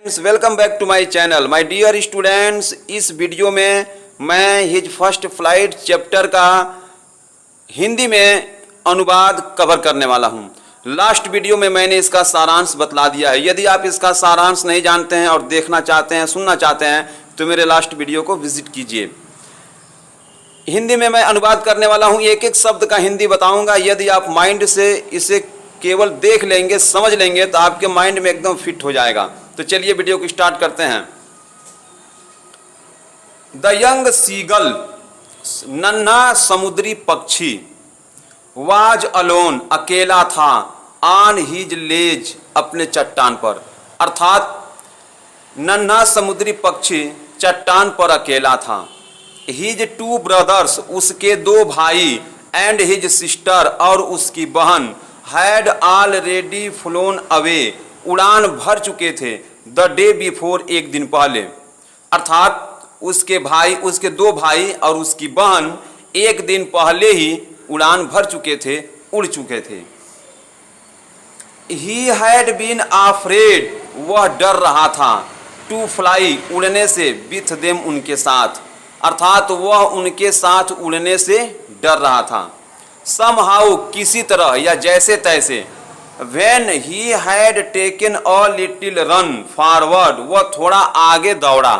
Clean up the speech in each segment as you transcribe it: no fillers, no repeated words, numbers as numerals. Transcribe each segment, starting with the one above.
Welcome back to my channel my dear students. इस video में मैं हिज फर्स्ट फ्लाइट चैप्टर का हिंदी में अनुवाद कवर करने वाला हूं। लास्ट वीडियो में मैंने इसका सारांश बतला दिया है। यदि आप इसका सारांश नहीं जानते हैं और देखना चाहते हैं, सुनना चाहते हैं, तो मेरे लास्ट वीडियो को विजिट कीजिए। हिंदी में मैं अनुवाद करने वाला हूं, एक एक शब्द का हिंदी बताऊंगा। यदि आप माइंड से इसे केवल देख लेंगे, समझ लेंगे, तो आपके माइंड में एकदम फिट हो जाएगा। तो चलिए वीडियो को स्टार्ट करते हैं। द यंग सीगल, नन्हा समुद्री पक्षी, वाज अलोन, अकेला था, ऑन हिज लेज, अपने चट्टान पर। अर्थात नन्हा समुद्री पक्षी चट्टान पर अकेला था। हिज टू ब्रदर्स, उसके दो भाई, एंड हिज सिस्टर, और उसकी बहन, हैड ऑलरेडी फ्लोन अवे, उड़ान भर चुके थे, द डे बिफोर, एक दिन पहले। अर्थात उसके दो भाई और उसकी बहन एक दिन पहले ही उड़ान भर चुके थे, उड़ चुके थे। ही हैड बीन आफ्रेड, वह डर रहा था, टू फ्लाई, उड़ने से, विथ देम, उनके साथ। अर्थात वह उनके साथ उड़ने से डर रहा था। समहाउ, किसी तरह या जैसे तैसे। When he had taken a little run forward, वह थोड़ा आगे दौड़ा,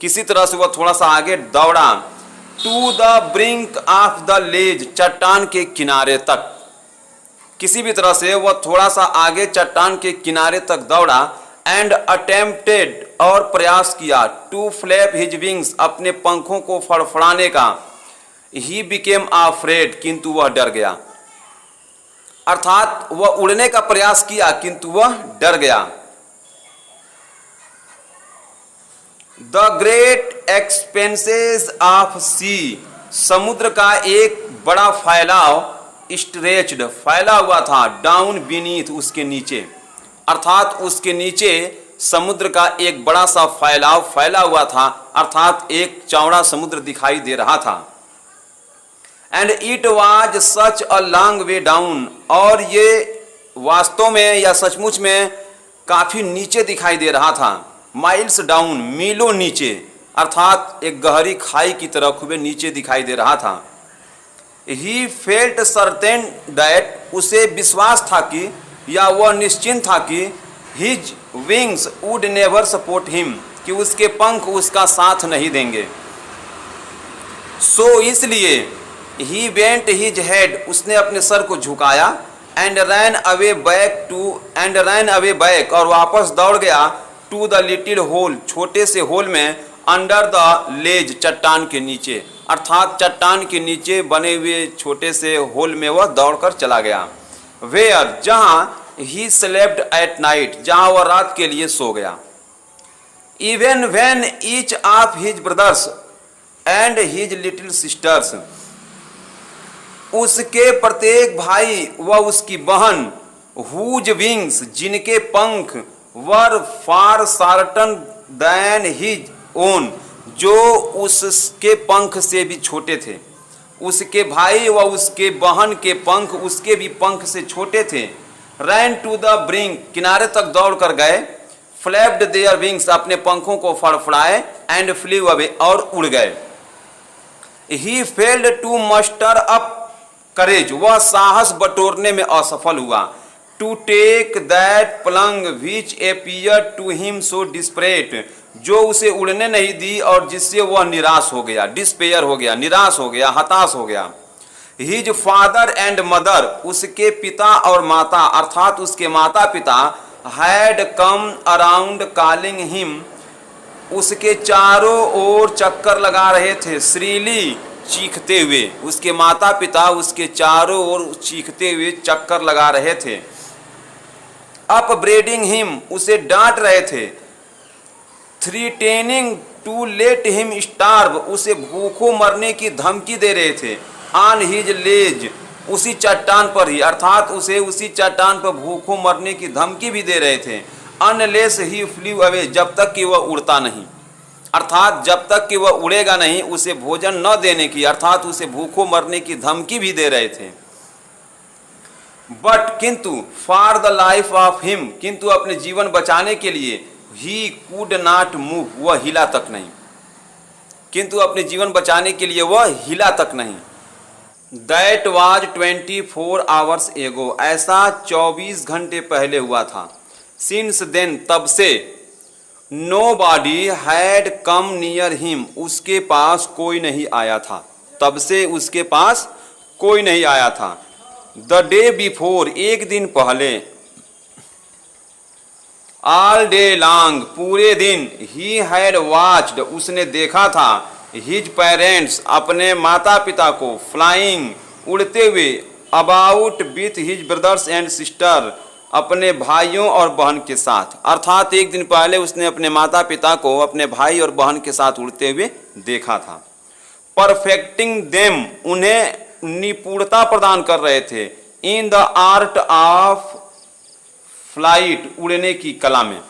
किसी तरह से वह थोड़ा सा आगे दौड़ा। To the brink of the ledge, चट्टान के किनारे तक, किसी भी तरह से वह थोड़ा सा आगे चट्टान के किनारे तक दौड़ा। And attempted, और प्रयास किया, to flap his wings, अपने पंखों को फड़फड़ाने का। He became afraid, किंतु वह डर गया। अर्थात वह उड़ने का प्रयास किया किंतु वह डर गया। द ग्रेट एक्सपेंसेस ऑफ सी, समुद्र का एक बड़ा फैलाव, स्ट्रेच्ड, फैला हुआ था, डाउन बीनीथ, उसके नीचे। अर्थात उसके नीचे समुद्र का एक बड़ा सा फैलाव फैला हुआ था, अर्थात एक चौड़ा समुद्र दिखाई दे रहा था। And it was such a long way down, और ये वास्तव में या सचमुच में काफी नीचे दिखाई दे रहा था। माइल्स डाउन, मीलों नीचे, अर्थात एक गहरी खाई की तरह खूबे नीचे दिखाई दे रहा था। ही फेल्ट सर्टेन दैट, उसे विश्वास था कि, या वह निश्चिंत था कि, his wings would never support him, कि उसके पंख उसका साथ नहीं देंगे। सो इसलिए, ही बेंट हिज हेड, उसने अपने सर को झुकाया। एंड रैन अवे बैक, और वापस दौड़ गया, टू द लिटिल होल, छोटे से होल में, अंडर द लेज, चट्टान के नीचे। अर्थात चट्टान के नीचे बने हुए छोटे से होल में वह दौड़कर चला गया। वेयर, जहाँ, ही स्लेप्ट एट नाइट, जहाँ वह रात के लिए सो गया। Even when each of his brothers and his little sisters, उसके प्रत्येक भाई व उसकी बहन, हुज विंग्स, जिनके पंख, वर फार शार्टन दैन हिज ओन, जो उसके पंख से भी छोटे थे। उसके भाई व उसके बहन के पंख उसके भी पंख से छोटे थे। रैन टू द ब्रिंक, किनारे तक दौड़ कर गए। फ्लैप्ड देयर विंग्स, अपने पंखों को फड़फड़ाए। एंड फ्लीव अवे, और उड़ गए। He failed to muster up courage, वह साहस बटोरने में असफल हुआ। To take that plunge which appeared to him so desperate, जो उसे उड़ने नहीं दी और जिससे वह निराश हो गया, डिस्पेयर हो गया, निराश हो गया, हताश हो गया। हिज फादर एंड मदर, उसके पिता और माता, अर्थात उसके माता पिता, had come around calling him, उसके चारों ओर चक्कर लगा रहे थे, श्रीली, चीखते हुए। उसके माता पिता उसके चारों ओर चीखते हुए चक्कर लगा रहे थे। अप ब्रेडिंग हिम, उसे डांट रहे थे। थ्रीटेनिंग टू लेट हिम स्टार्व, उसे भूखों मरने की धमकी दे रहे थे। ऑन हिज लेज, उसी चट्टान पर ही, अर्थात उसे उसी चट्टान पर भूखों मरने की धमकी भी दे रहे थे। अनलेस ही फ्लीव अवे, जब तक कि वह उड़ता नहीं, अर्थात जब तक कि वह उड़ेगा नहीं, उसे भोजन न देने की, अर्थात उसे भूखों मरने की धमकी भी दे रहे थे। बट, किंतु, for the life of him, किंतु अपने जीवन बचाने के लिए, ही कुड नॉट मूव, वह हिला तक नहीं, किंतु अपने जीवन बचाने के लिए वह हिला तक नहीं। दैट वाज 24 आवर्स एगो, ऐसा 24 घंटे पहले हुआ था। सिंस देन, तब से, nobody had come near him, उसके पास कोई नहीं आया था, तब से उसके पास कोई नहीं आया था। द डे बिफोर, एक दिन पहले, ऑल डे लॉन्ग, पूरे दिन, ही हैड वॉच्ड, उसने देखा था, हिज पेरेंट्स, अपने माता पिता को, फ्लाइंग, उड़ते हुए, about with his brothers and sister, अपने भाइयों और बहन के साथ। अर्थात एक दिन पहले उसने अपने माता पिता को अपने भाई और बहन के साथ उड़ते हुए देखा था। परफेक्टिंग देम, उन्हें निपुणता प्रदान कर रहे थे, in the art of flight, उड़ने की कला में,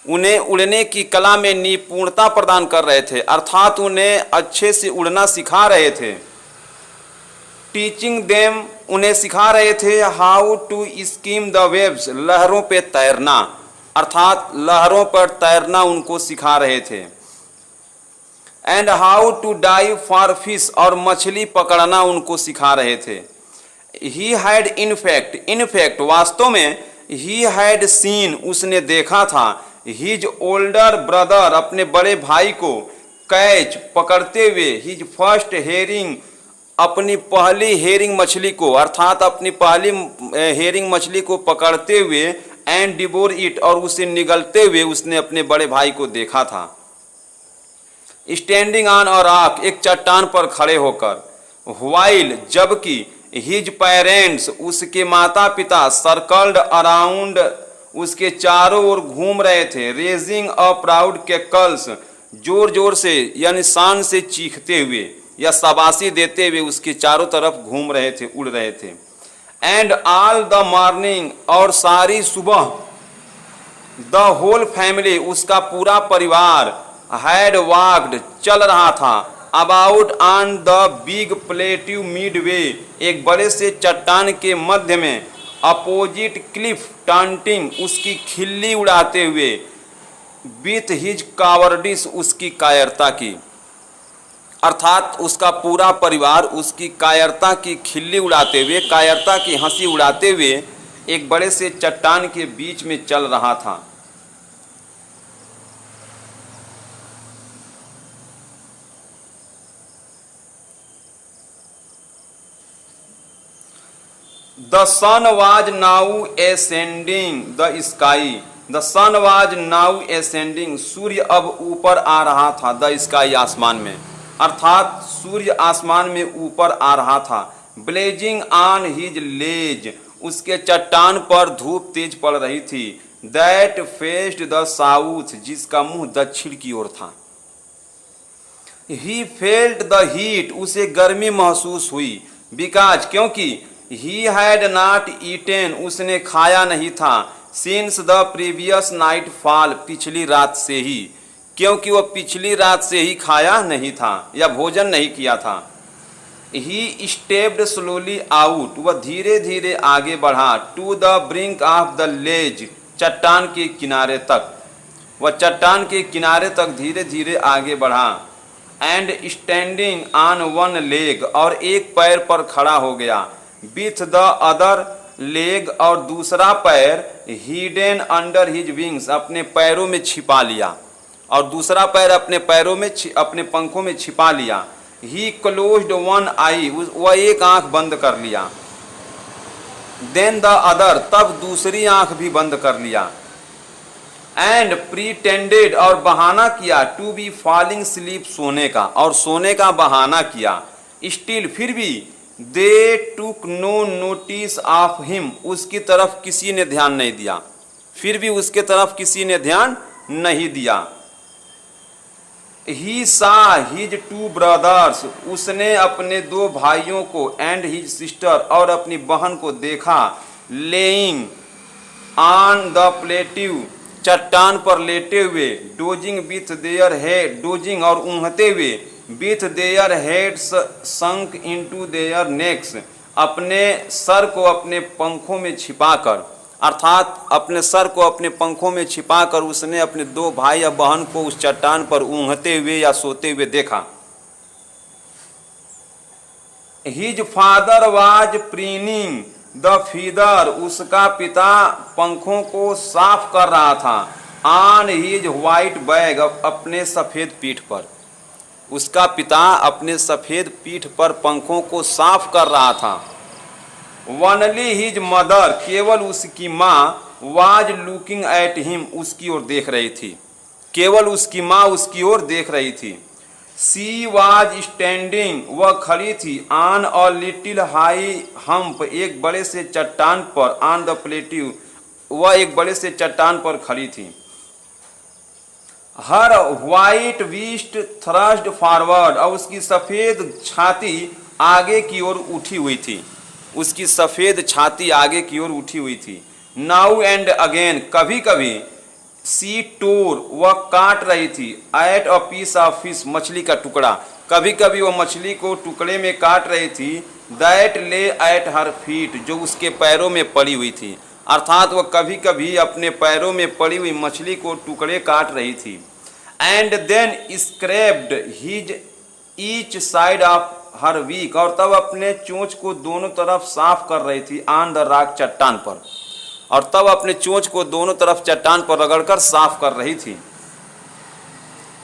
उन्हें उड़ने की कला में निपुणता प्रदान कर रहे थे, अर्थात उन्हें अच्छे से उड़ना सिखा रहे थे। टीचिंग देम, उन्हें सिखा रहे थे, how to skim the waves, लहरों पे तैरना, अर्थात लहरों पर तैरना उनको सिखा रहे थे। And how to dive for fish, और मछली पकड़ना उनको सिखा रहे थे। ही हैड इनफैक्ट वास्तव में, ही हैड सीन, उसने देखा था, हिज ओल्डर ब्रदर, अपने बड़े भाई को, कैच, पकड़ते हुए, हिज फर्स्ट हेरिंग, अपनी पहली हेरिंग मछली को, अर्थात अपनी पहली हेरिंग मछली को पकड़ते हुए, एंड डिवोर इट, और उसे निगलते हुए उसने अपने बड़े भाई को देखा था। स्टैंडिंग ऑन अ रॉक, एक चट्टान पर खड़े होकर, व्हाइल, जबकि, हिज पेरेंट्स, उसके माता पिता, सर्कल्ड अराउंड, उसके चारों ओर घूम रहे थे, रेजिंग अ प्राउड कैकल्स, जोर जोर से यानी शान से चीखते हुए या शाबाशी देते हुए उसके चारों तरफ घूम रहे थे, उड़ रहे थे। एंड ऑल द मॉर्निंग, और सारी सुबह, द होल फैमिली, उसका पूरा परिवार, हैड वॉक्ड, चल रहा था, about on the big plateau Midway, एक बड़े से चट्टान के मध्य में, अपोजिट क्लिफ टांटिंग, उसकी खिल्ली उड़ाते हुए, विथ हिज कावर्डिस, उसकी कायरता की, अर्थात उसका पूरा परिवार उसकी कायरता की खिल्ली उड़ाते हुए, कायरता की हंसी उड़ाते हुए एक बड़े से चट्टान के बीच में चल रहा था। The sun was now ascending the sky. The sun was now ascending. सूर्य अब ऊपर आ रहा था, द स्काई, आसमान में, अर्थात सूर्य आसमान में ऊपर आ रहा था। ब्लेजिंग ऑन हिज लेज, उसके चट्टान पर धूप तेज पड़ रही थी। दैट फेस्ड द साउथ, जिसका मुंह दक्षिण की ओर था। ही फेल्ट द हीट, उसे गर्मी महसूस हुई। बिकॉज, क्योंकि, ही हैड नॉट ईटेन, उसने खाया नहीं था। Since the previous night fall, पिछली रात से ही, क्योंकि वह पिछली रात से ही खाया नहीं था या भोजन नहीं किया था। ही स्टेप्ड स्लोली आउट, वह धीरे धीरे आगे बढ़ा। To the brink of the ledge, चट्टान के किनारे तक, वह चट्टान के किनारे तक धीरे धीरे आगे बढ़ा। And standing on one leg, और एक पैर पर खड़ा हो गया। विथ द अदर लेग, और दूसरा पैर हिडन अंडर हिज विंग्स, अपने पैरों में छिपा लिया, और दूसरा पैर अपने पैरों में अपने पंखों में छिपा लिया। ही क्लोज्ड वन आई, वह एक आंख बंद कर लिया। देन द अदर, तब दूसरी आंख भी बंद कर लिया। एंड प्रीटेंडेड, और बहाना किया, टू बी फॉलिंग स्लीप, सोने का, और सोने का बहाना किया। स्टिल, फिर भी, they took no notice of him, उसकी तरफ किसी ने ध्यान नहीं दिया, फिर भी उसके तरफ किसी ने ध्यान नहीं दिया। ही सा हिज टू ब्रदर्स, उसने अपने दो भाइयों को, एंड हिज सिस्टर, और अपनी बहन को देखा। लेइंग ऑन द प्लेट्यू, चट्टान पर लेटे हुए। Dosing with their head, dosing और ऊँघते हुए। With their heads sunk into their next, अपने सर को अपने पंखों में छिपाकर, अर्थात अपने सर को अपने पंखों में छिपाकर उसने अपने दो भाई या बहन को उस चट्टान पर ऊँघते हुए या सोते हुए देखा। His father was preening the feather, उसका पिता पंखों को साफ कर रहा था। ऑन हिज वाइट बैग, अपने सफ़ेद पीठ पर। उसका पिता अपने सफ़ेद पीठ पर पंखों को साफ कर रहा था। वनली हिज मदर, केवल उसकी माँ, वाज लुकिंग एट हिम, उसकी ओर देख रही थी। केवल उसकी माँ उसकी ओर देख रही थी। सी वाज स्टैंडिंग, वह खड़ी थी। On a little high hump, एक बड़े से चट्टान पर। ऑन द प्लेट्यू, वह एक बड़े से चट्टान पर खड़ी थी। हर व्हाइट विस्ट थ्रस्ट फॉरवर्ड, और उसकी सफ़ेद छाती आगे की ओर उठी हुई थी। उसकी सफ़ेद छाती आगे की ओर उठी हुई थी। नाउ एंड अगेन, कभी कभी। सी टोर, वह काट रही थी। At a piece of fish, मछली का टुकड़ा। कभी कभी वह मछली को टुकड़े में काट रही थी। दैट ले एट हर फीट, जो उसके पैरों में पड़ी हुई थी। अर्थात वह कभी कभी अपने पैरों में पड़ी हुई मछली को टुकड़े काट रही थी। And then scraped his each side of her beak, और तब अपने चोंच को दोनों तरफ साफ कर रही थी। ऑन द रॉक, चट्टान पर। और तब अपने चोंच को दोनों तरफ चट्टान पर रगड़कर साफ कर रही थी।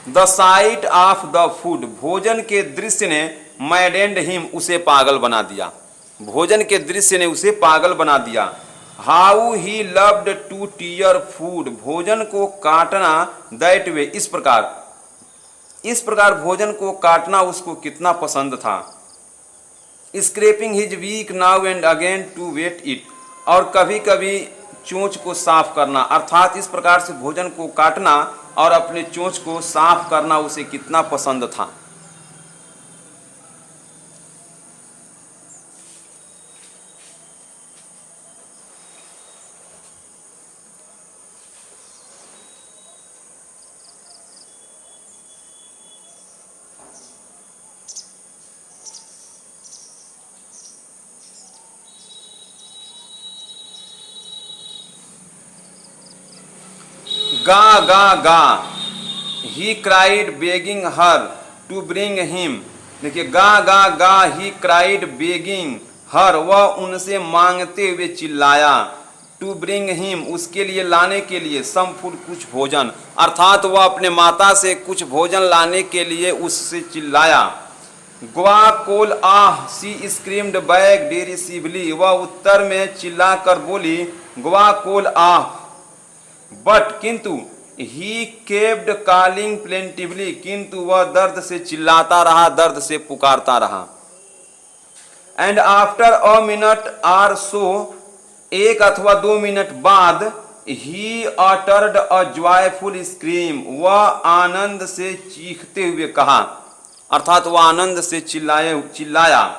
The site of the food, भोजन के दृश्य ने मैडेंड हिम, उसे पागल बना दिया। भोजन के दृश्य ने उसे पागल बना दिया। How he loved to tear food, भोजन को काटना। दैट वे, इस प्रकार भोजन को काटना उसको कितना पसंद था। Scraping his beak now and again to wet it, और कभी कभी चोंच को साफ करना। अर्थात इस प्रकार से भोजन को काटना और अपने चोंच को साफ करना उसे कितना पसंद था। गा गा गा, he cried begging her to bring him. देखिए, गा गा गा, ही क्राइड बेगिंग हर, वह उनसे मांगते हुए चिल्लाया। टू ब्रिंग हिम, उसके लिए लाने के लिए। सम फूड, कुछ भोजन। अर्थात वह अपने माता से कुछ भोजन लाने के लिए उससे चिल्लाया। ग्वा कोल आह, सी स्क्रीम्ड बैक डिरिसिवली, वह उत्तर में चिल्ला कर बोली ग्वा कोल आह। बट, किंतु, ही केप्ड कॉलिंग प्लेंटिवली, किंतु वह दर्द से चिल्लाता रहा, दर्द से पुकारता रहा। And after a minute or so, एक अथवा 2 मिनट बाद, he uttered a joyful scream, वह आनंद से चीखते हुए कहा। अर्थात वह आनंद से चिल्लाया।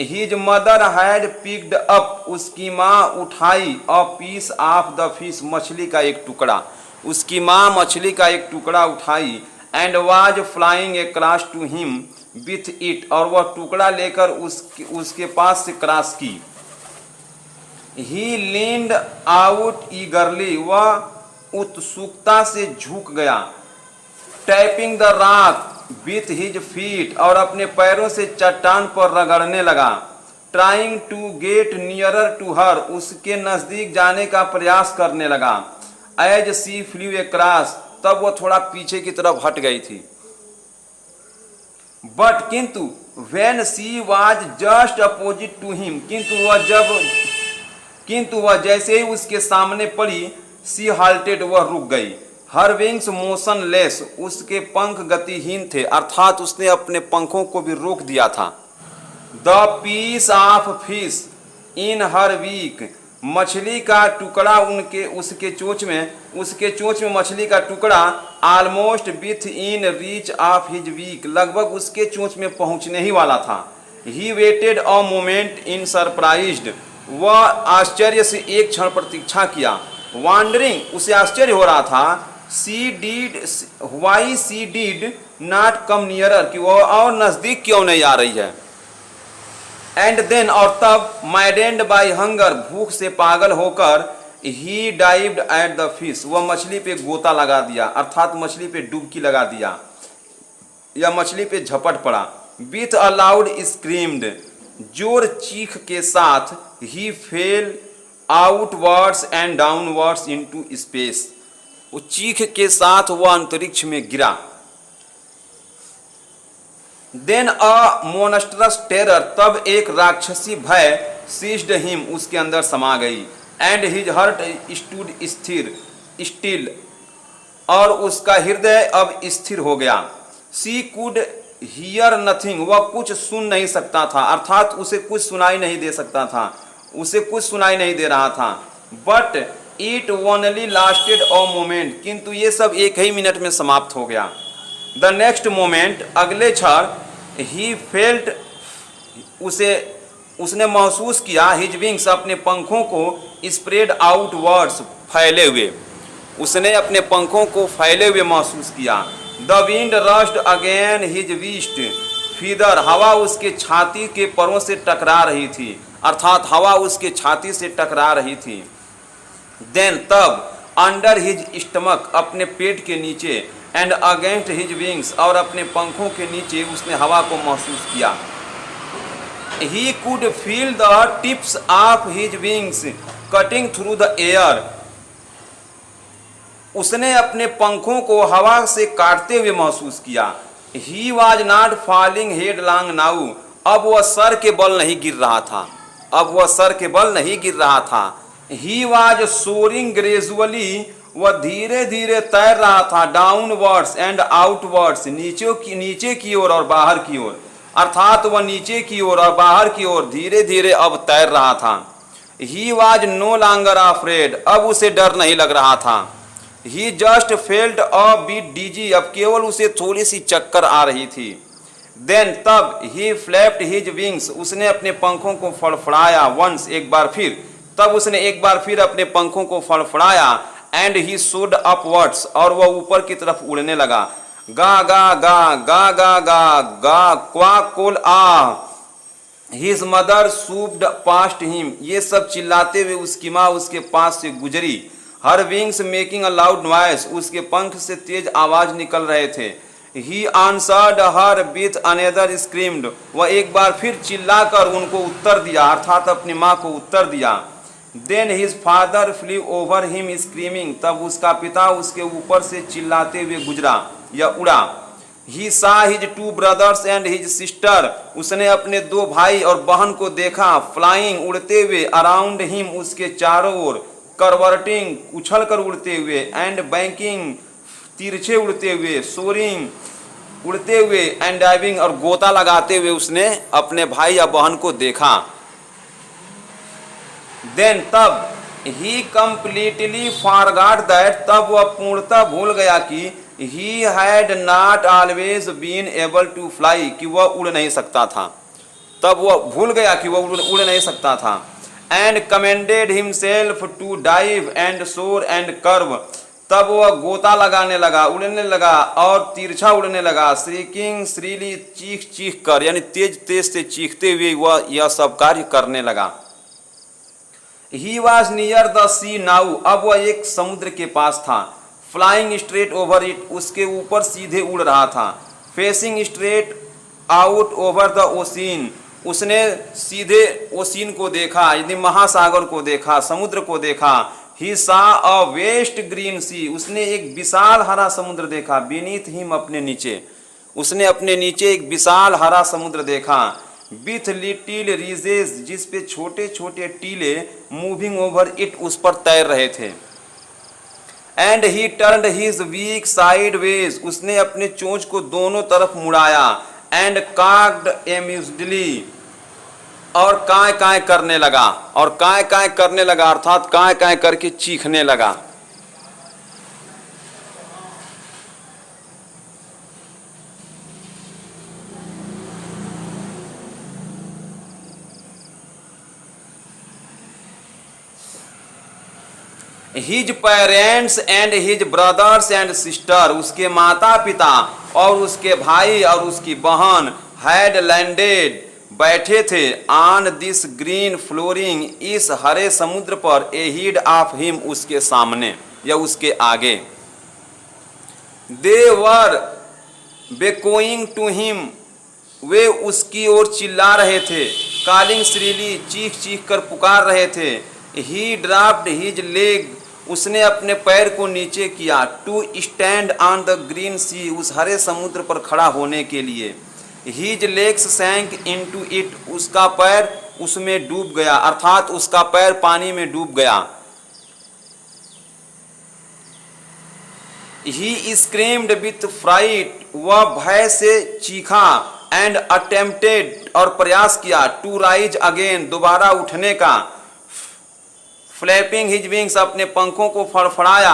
His mother had picked up, उसकी माँ उठाई। A piece of the fish, मछली का एक टुकड़ा। उसकी माँ मछली का एक टुकड़ा उठाई। And was flying across to him with it, और वह टुकड़ा लेकर उसके पास से क्रॉस की। ही लीन्ड आउट ईगरली, वह उत्सुकता से झुक गया। Tapping the rock with his feet, और अपने पैरों से चट्टान पर रगड़ने लगा। Trying to get nearer to her, उसके नजदीक जाने का प्रयास करने लगा। एज सी फ्लू अक्रॉस, तब वह थोड़ा पीछे की तरफ हट गई थी। बट, किंतु, when she was just opposite to him, किंतु वह जैसे ही उसके सामने पड़ी, सी हाल्टेड, वह रुक गई। हर विंग्स मोशनलेस, उसके पंख गतिहीन थे। अर्थात उसने अपने पंखों को भी रोक दिया था। The piece of fish in her beak, मछली का टुकड़ा उसके चोंच में मछली का टुकड़ा। Almost within reach of his beak, लगभग उसके चोंच में पहुंचने ही वाला था। He waited a moment in surprised, वह आश्चर्य से एक क्षण प्रतीक्षा किया। वॉन्डरिंग, उसे आश्चर्य हो रहा था। Why she did not come nearer, कि वह और नजदीक क्यों नहीं आ रही है। एंड देन, और तब, मैडेंड बाय हंगर, भूख से पागल होकर, ही डाइव्ड एट द फिश, वह मछली पे गोता लगा दिया, अर्थात मछली पे डुबकी लगा दिया या मछली पे झपट पड़ा। विथ अ लाउड स्क्रीम्ड, जोर चीख के साथ, he fell outwards and downwards into space, वो चीख के साथ वह अंतरिक्ष में गिरा। देन अ मोनस्ट्रस टेरर, तब एक राक्षसी भय, सीज्ड हिम, उसके अंदर समा गई। एंड हिज हार्ट स्टूड स्थिर स्टिल, और उसका हृदय अब स्थिर हो गया। सी कुड हियर नथिंग, वह कुछ सुन नहीं सकता था, अर्थात उसे कुछ सुनाई नहीं दे सकता था, उसे कुछ सुनाई नहीं दे रहा था। But it only lasted a moment, किंतु ये सब एक ही मिनट में समाप्त हो गया। द नेक्स्ट मोमेंट, अगले क्षण, ही फेल्ट, उसने महसूस किया, हिज विंग्स, अपने पंखों को स्प्रेड आउटवर्ड्स, फैले हुए, उसने अपने पंखों को फैले हुए महसूस किया। The wind rushed again his west feather, हवा उसके छाती के परों से टकरा रही थी, अर्थात हवा उसके छाती से टकरा रही थी। देन, तब, अंडर हिज स्टमक, अपने पेट के नीचे, एंड अगेंस्ट हिज विंग्स, और अपने पंखों के नीचे उसने हवा को महसूस किया। He could feel the tips of his wings cutting through the air, उसने अपने पंखों को हवा से काटते हुए महसूस किया। He was not falling headlong now, अब वह सर के बल नहीं गिर रहा था, अब वह सर के बल नहीं गिर रहा था। ही वॉज सोरिंग ग्रेजुअली, वह धीरे धीरे तैर रहा था, डाउनवर्ड्स एंड आउटवर्ड्स, नीचे की ओर और बाहर की ओर, अर्थात वह नीचे की ओर और बाहर की ओर धीरे धीरे अब तैर रहा था। He was no longer afraid, अब उसे डर नहीं लग रहा था। He just felt a bit dizzy, अब केवल उसे थोड़ी सी चक्कर आ रही थी। देन, तब, ही फ्लैप्ड हिज विंग्स, उसने अपने पंखों को फड़फड़ाया, वंस, एक बार फिर, तब उसने एक बार फिर अपने पंखों को फड़फड़ाया। एंड ही सोड अपवर्ड्स, और वह ऊपर की तरफ उड़ने लगा। गा गा गा गा गा गा गा क्वाक कोल आ, हिज मदर सूप्ड पास्ट हिम, ये सब चिल्लाते हुए उसकी माँ उसके पास से गुजरी। हर wings making a loud noise, उसके पंख से तेज आवाज निकल रहे थे। He answered her with another screamed, वह एक बार फिर चिल्लाकर उनको उत्तर दिया, अर्थात अपनी माँ को उत्तर दिया। Then his father flew over him screaming, तब उसका पिता उसके ऊपर से चिल्लाते हुए गुजरा या उड़ा। He saw his two brothers and his sister, उसने अपने दो भाई और बहन को देखा। फ्लाइंग, उड़ते हुए, अराउंड हिम, उसके चारों ओर। करवर्टिंग, उछल कर उड़ते हुए। एंड बैंकिंग, तिरछे उड़ते हुए। सोरिंग, उड़ते हुए। एंड डाइविंग, और गोता लगाते हुए उसने अपने भाई या बहन को देखा। देन, तब, ही कंप्लीटली फॉरगॉट दैट, तब वह पूर्णतः भूल गया कि he had not always been able to fly, कि वह उड़ नहीं सकता था, तब वह भूल गया कि वह उड़ नहीं सकता था। And commanded himself to dive and soar and curve, तब वह गोता लगाने लगा, उड़ने लगा और तिरछा उड़ने लगा। श्रीकिंग, श्रीली, चीख चीख कर, यानी तेज तेज से चीखते हुए वह यह सब कार्य करने लगा। He was near the sea now, अब वह एक समुद्र के पास था। फ्लाइंग स्ट्रेट ओवर इट, उसके ऊपर सीधे उड़ रहा था। Facing straight out over the ocean, उसने सीधे ओशिन को देखा, यानी महासागर को देखा, समुद्र को देखा। ही सा अ वेस्ट ग्रीन सी, उसने एक विशाल हरा समुद्र देखा। बीनीथ हिम, अपने नीचे, उसने अपने नीचे एक विशाल हरा समुद्र देखा। विथ लिटिल रीजेस, जिस पे छोटे छोटे टीले, मूविंग ओवर इट, उस पर तैर रहे थे। And he turned his beak sideways, उसने अपने चोंच को दोनों तरफ मुड़ाया। एंड काक्ड एम्यूज्डली, और काय काय करने लगा, और काय काय करने लगा, अर्थात काय काय करके चीखने लगा। His parents and his brothers and sister, उसके माता पिता और उसके भाई और उसकी बहन, हैड लैंडेड, बैठे थे ऑन दिस ग्रीन फ्लोरिंग, इस हरे समुद्र पर, ए हीड ऑफ हिम, उसके सामने या उसके आगे। दे वर बेकोइंग टू हिम, वे उसकी ओर चिल्ला रहे थे। कॉलिंग श्रीली, चीख चीख कर पुकार रहे थे। ही ड्रॉप्ड हिज लेग, उसने अपने पैर को नीचे किया। To stand on the green sea, उस हरे समुद्र पर खड़ा होने के लिए। His legs sank into it, उसका पैर उसमें डूब गया, अर्थात उसका पैर पानी में डूब गया। ही स्क्रीम्ड विथ फ्राइट, वह भय से चीखा। एंड अटेम्प्टेड, और प्रयास किया। टू राइज अगेन, दोबारा उठने का। फ्लैपिंग हिज विंग्स, अपने पंखों को फड़फड़ाया।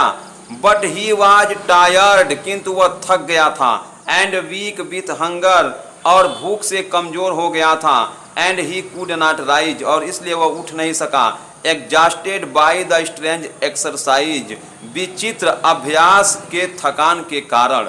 बट ही वाज टायर्ड, किंतु वह थक गया था। एंड वीक विथ हंगर, और भूख से कमजोर हो गया था। And he could not rise, और इसलिए वह उठ नहीं सका। Exhausted by the strange exercise, विचित्र अभ्यास के थकान के कारण।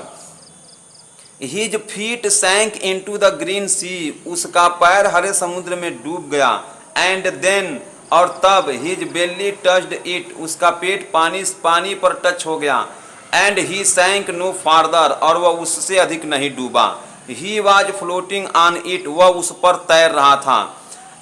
His feet sank into the green sea, उसका पैर हरे समुद्र में डूब गया। एंड देन, और तब, हिज बेली टच्ड इट, उसका पेट पानी पर टच हो गया। एंड ही सैंक नो फार्दर, और वह उससे अधिक नहीं डूबा। He was floating on it, वह उस पर तैर रहा था।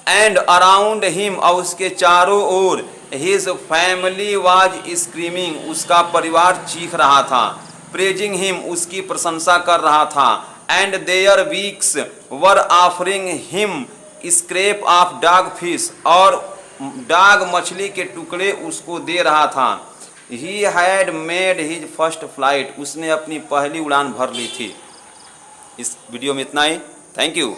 एंड अराउंड हिम, और उसके चारों ओर, हिज फैमिली वॉज स्क्रीमिंग, उसका परिवार चीख रहा था। प्रेजिंग हिम, उसकी प्रशंसा कर रहा था। And their beaks were offering him scrap of dogfish, और डाग मछली के टुकड़े उसको दे रहा था। He had made his first flight, उसने अपनी पहली उड़ान भर ली थी। इस वीडियो में इतना ही। Thank you.